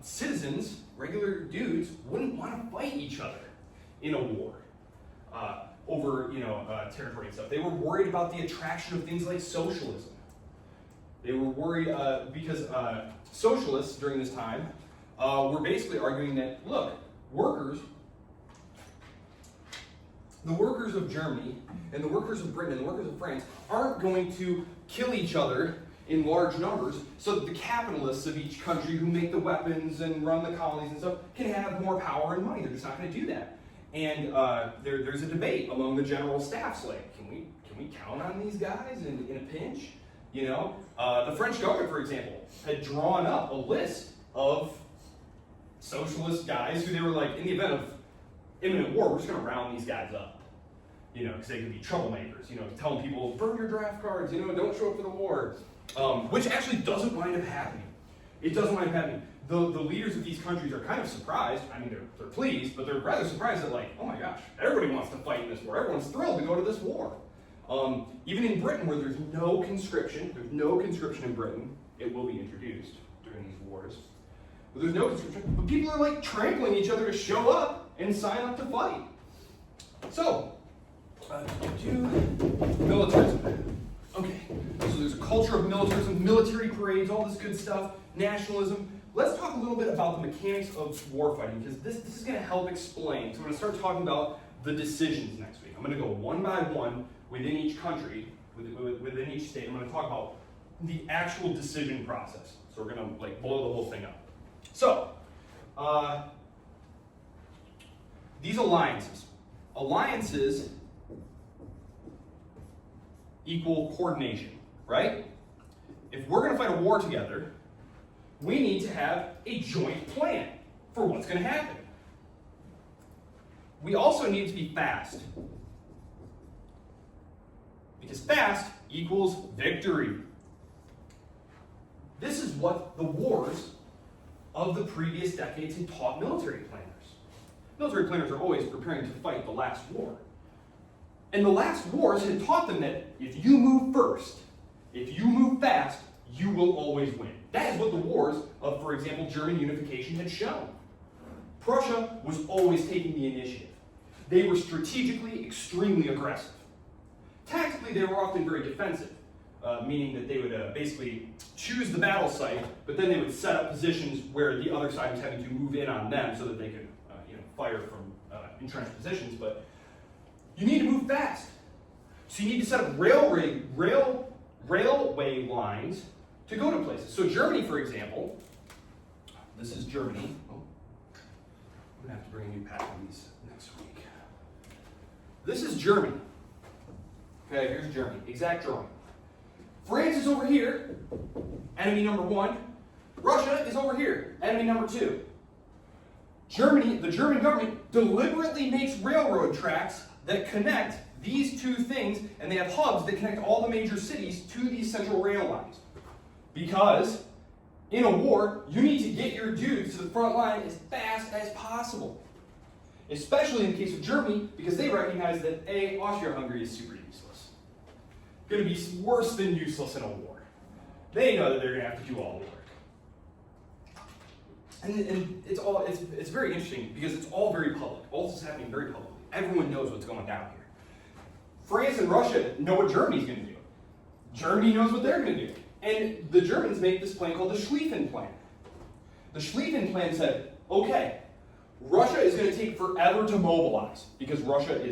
citizens, regular dudes, wouldn't want to fight each other in a war over territory and stuff. They were worried about the attraction of things like socialism. They were worried because socialists during this time were basically arguing that, look, the workers of Germany and the workers of Britain and the workers of France aren't going to kill each other in large numbers so that the capitalists of each country who make the weapons and run the colonies and stuff can have more power and money. They're just not going to do that. And there's a debate among the general staffs, like, can we count on these guys in a pinch? The French government, for example, had drawn up a list of socialist guys who they were like, in the event of imminent war, we're just going to round these guys up. Because they could be troublemakers, telling people, burn your draft cards, don't show up for the war. Which actually doesn't wind up happening. It doesn't wind up happening. The leaders of these countries are kind of surprised. I mean, they're pleased, but they're rather surprised that, like, oh my gosh, everybody wants to fight in this war. Everyone's thrilled to go to this war. Even in Britain, where there's no conscription in Britain. It will be introduced during these wars. But there's no conscription. But people are, like, trampling each other to show up and sign up to fight. So, militarism. Okay, so there's a culture of militarism, military parades, all this good stuff, nationalism. Let's talk a little bit about the mechanics of warfighting, because this is going to help explain. So I'm going to start talking about the decisions next week. I'm going to go one by one within each country, within each state. I'm going to talk about the actual decision process. So we're going to, like, blow the whole thing up. So, these alliances equal coordination, right? If we're going to fight a war together, we need to have a joint plan for what's going to happen. We also need to be fast, because fast equals victory. This is what the wars of the previous decades had taught military planners. Military planners are always preparing to fight the last war. And the last wars had taught them that if you move first, if you move fast, you will always win. That is what the wars of, for example, German unification had shown. Prussia was always taking the initiative. They were strategically extremely aggressive. Tactically, they were often very defensive, meaning that they would basically choose the battle site, but then they would set up positions where the other side was having to move in on them so that they could fire from entrenched positions. But you need to move fast. So you need to set up railway lines to go to places. So Germany, for example, this is Germany. Oh, I'm gonna have to bring a new pack of these next week. This is Germany. Okay, here's Germany, exact drawing. France is over here, enemy number 1. Russia is over here, enemy number 2. Germany, the German government deliberately makes railroad tracks that connect these two things, and they have hubs that connect all the major cities to these central rail lines. Because in a war, you need to get your dudes to the front line as fast as possible. Especially in the case of Germany, because they recognize that A, Austria-Hungary is super useless. Going to be worse than useless in a war. They know that they're going to have to do all the work. And it's very interesting because it's all very public. All this is happening very publicly. Everyone knows what's going down here. France and Russia know what Germany's going to do. Germany knows what they're going to do. And the Germans make this plan called the Schlieffen Plan. The Schlieffen Plan said, okay, Russia is going to take forever to mobilize because Russia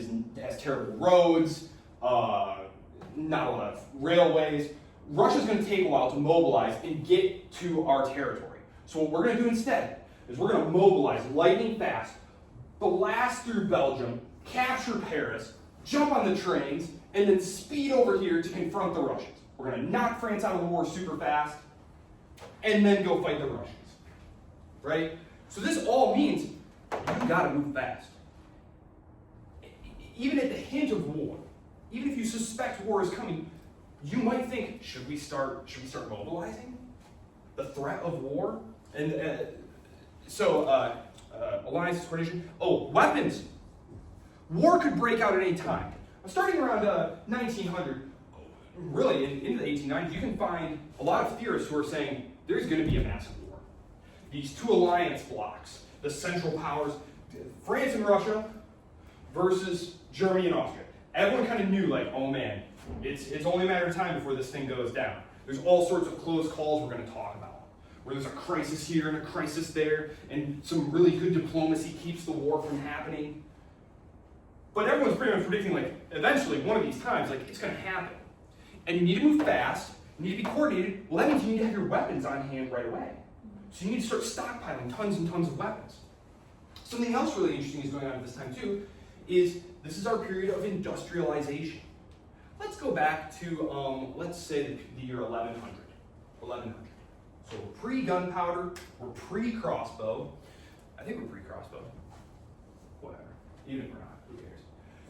has terrible roads, not a lot of railways. Russia's going to take a while to mobilize and get to our territory. So what we're going to do instead is we're going to mobilize lightning fast, blast through Belgium, capture Paris, jump on the trains, and then speed over here to confront the Russians. We're going to knock France out of the war super fast, and then go fight the Russians. Right? So this all means you've got to move fast. Even at the hint of war, even if you suspect war is coming, you might think, should we start mobilizing? The threat of war? And alliances, coordination. Oh, weapons. War could break out at any time. Starting around 1900, really into the 1890s, you can find a lot of theorists who are saying there's going to be a massive war. These two alliance blocks, the Central Powers, France and Russia versus Germany and Austria. Everyone kind of knew, like, oh man, it's only a matter of time before this thing goes down. There's all sorts of close calls we're going to talk about, where there's a crisis here and a crisis there, and some really good diplomacy keeps the war from happening. But everyone's pretty much predicting, like, eventually, one of these times, like, it's going to happen. And you need to move fast, you need to be coordinated. Well, that means you need to have your weapons on hand right away. So you need to start stockpiling tons and tons of weapons. Something else really interesting is going on at this time, too, is this is our period of industrialization. Let's go back to, let's say, the year 1100. So we're pre-gunpowder, we're pre-crossbow. I think we're pre-crossbow. Whatever. Even if we're not, who cares?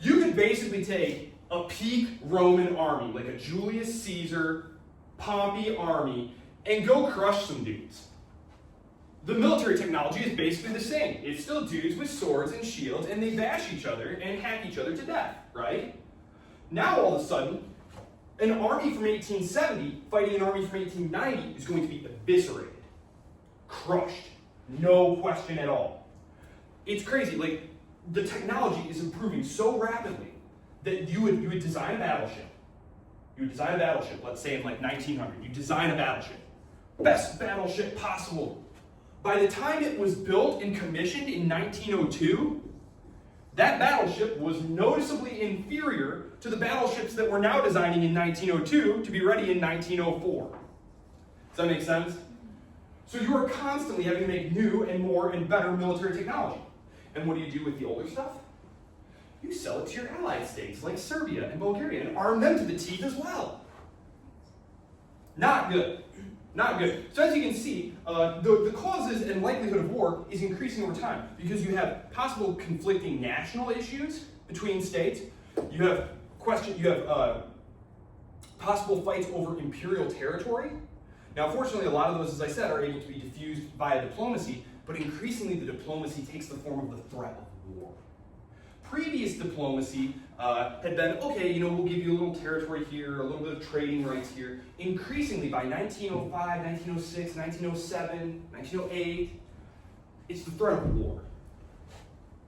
You can basically take a peak Roman army, like a Julius Caesar, Pompey army, and go crush some dudes. The military technology is basically the same. It's still dudes with swords and shields, and they bash each other and hack each other to death, right? Now all of a sudden, an army from 1870 fighting an army from 1890 is going to be eviscerated, crushed, no question at all. It's crazy. Like, the technology is improving so rapidly that you would design a battleship. You would design a battleship, let's say in like 1900. You design a battleship, best battleship possible. By the time it was built and commissioned in 1902, that battleship was noticeably inferior to the battleships that we're now designing in 1902 to be ready in 1904. Does that make sense? So you are constantly having to make new and more and better military technology. And what do you do with the older stuff? You sell it to your allied states like Serbia and Bulgaria and arm them to the teeth as well. Not good. Not good. So as you can see, the causes and likelihood of war is increasing over time because you have possible conflicting national issues between states. You have possible fights over imperial territory. Now, fortunately, a lot of those, as I said, are able to be diffused via diplomacy, but increasingly the diplomacy takes the form of the threat of war. Previous diplomacy had been, okay, you know, we'll give you a little territory here, a little bit of trading rights here. Increasingly, by 1905, 1906, 1907, 1908, it's the threat of war.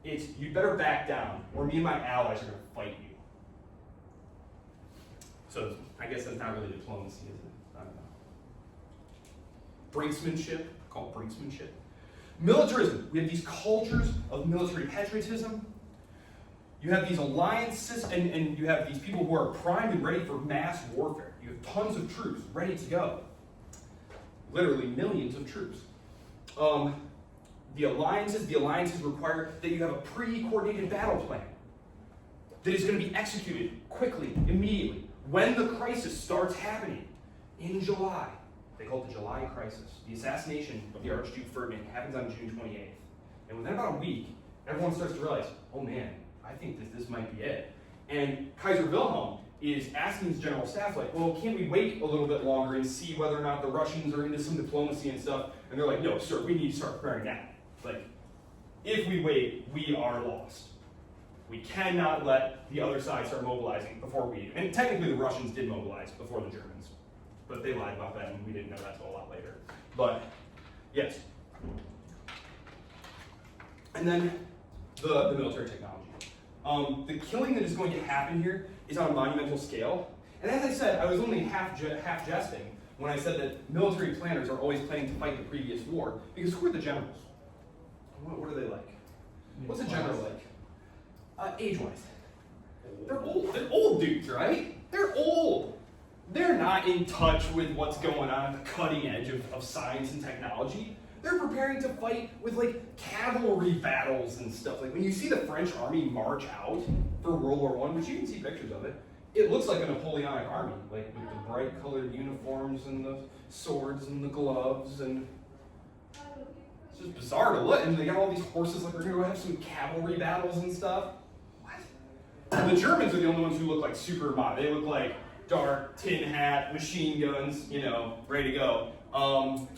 It's, you'd better back down, or me and my allies are going to fight you. So I guess that's not really diplomacy, is it? I don't know. Brinksmanship, called brinksmanship. Militarism. We have these cultures of military patriotism. You have these alliances, and you have these people who are primed and ready for mass warfare. You have tons of troops ready to go. Literally millions of troops. The alliances require that you have a pre-coordinated battle plan that is going to be executed quickly, immediately, when the crisis starts happening in July. They call it the July crisis. The assassination of the Archduke Ferdinand happens on June 28th. And within about a week, everyone starts to realize, oh man, I think that this might be it. And Kaiser Wilhelm is asking his general staff, like, well, can't we wait a little bit longer and see whether or not the Russians are into some diplomacy and stuff? And they're like, no, sir, we need to start preparing now. Like, if we wait, we are lost. We cannot let the other side start mobilizing before we, and technically the Russians did mobilize before the Germans, but they lied about that and we didn't know that until a lot later. But, yes. And then the military technology. The killing that is going to happen here is on a monumental scale. And as I said, I was only half jesting when I said that military planners are always planning to fight the previous war, because who are the generals? What are they like? What's a general like? Age-wise. They're old. They're old dudes, right? They're old. They're not in touch with what's going on at the cutting edge of science and technology. They're preparing to fight with like cavalry battles and stuff. Like when you see the French army march out for World War I, which you can see pictures of it, it looks like a Napoleonic army, like with the bright colored uniforms and the swords and the gloves, and it's just bizarre to look. And they got all these horses, like we're gonna go have some cavalry battles and stuff. What? And the Germans are the only ones who look like super modern. They look like dark tin hat, machine guns, you know, ready to go.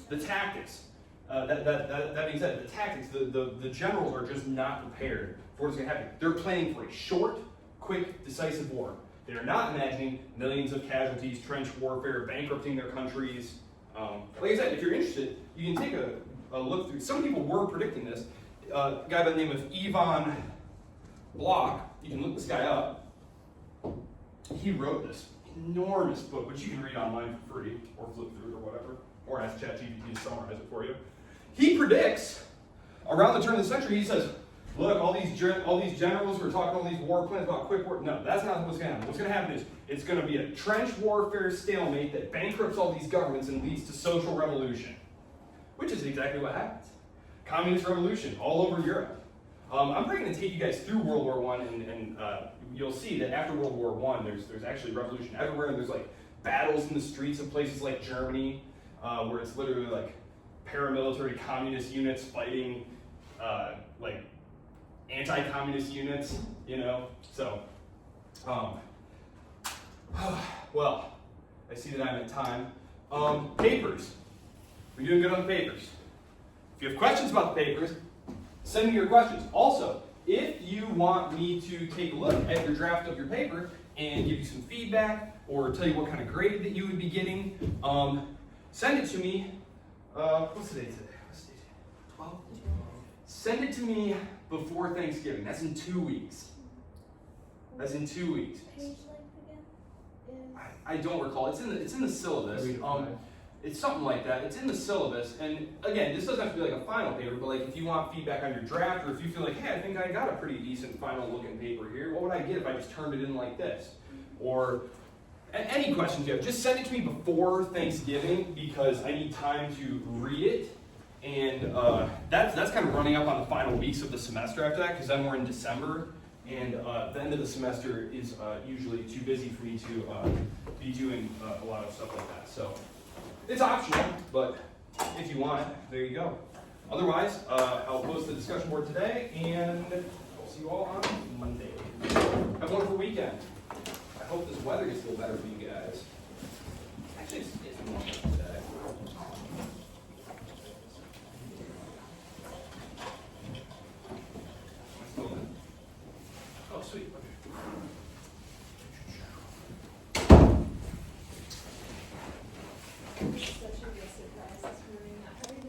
The tactics. That being said, the tactics, the generals are just not prepared for what's going to happen. They're planning for a short, quick, decisive war. They're not imagining millions of casualties, trench warfare, bankrupting their countries. Like I said, if you're interested, you can take a look through. Some people were predicting this. A guy by the name of Ivan Bloch, you can look this guy up. He wrote this enormous book, which you can read online for free, or flip through it or whatever, or ask ChatGPT to summarize it for you. He predicts, around the turn of the century, he says, look, all these generals who are talking all these war plans about quick war. No, that's not what's going to happen. What's going to happen is it's going to be a trench warfare stalemate that bankrupts all these governments and leads to social revolution, which is exactly what happens. Communist revolution all over Europe. I'm probably going to take you guys through World War I, and you'll see that after World War I, there's actually revolution everywhere, and there's like battles in the streets of places like Germany, where it's literally like paramilitary communist units fighting like anti-communist units, you know. So, well, I see that I'm at time. Papers. We're doing good on the papers. If you have questions about the papers, send me your questions. Also, if you want me to take a look at your draft of your paper and give you some feedback or tell you what kind of grade that you would be getting, send it to me. What's the date today? 12? Send it to me before Thanksgiving. That's in 2 weeks. That's in 2 weeks. Page length again? I don't recall. It's in the syllabus. It's something like that. It's in the syllabus. And again, this doesn't have to be like a final paper, but like if you want feedback on your draft, or if you feel like, hey, I think I got a pretty decent final looking paper here, what would I get if I just turned it in like this? Or any questions you have, just send it to me before Thanksgiving because I need time to read it. And that's kind of running up on the final weeks of the semester after that, because then we're in December, and the end of the semester is usually too busy for me to be doing a lot of stuff like that. So it's optional, but if you want it, there you go. Otherwise, I'll post the discussion board today, and I'll see you all on Monday. Have a wonderful weekend. I hope this weather gets a little better for you guys. Actually, it's warm today.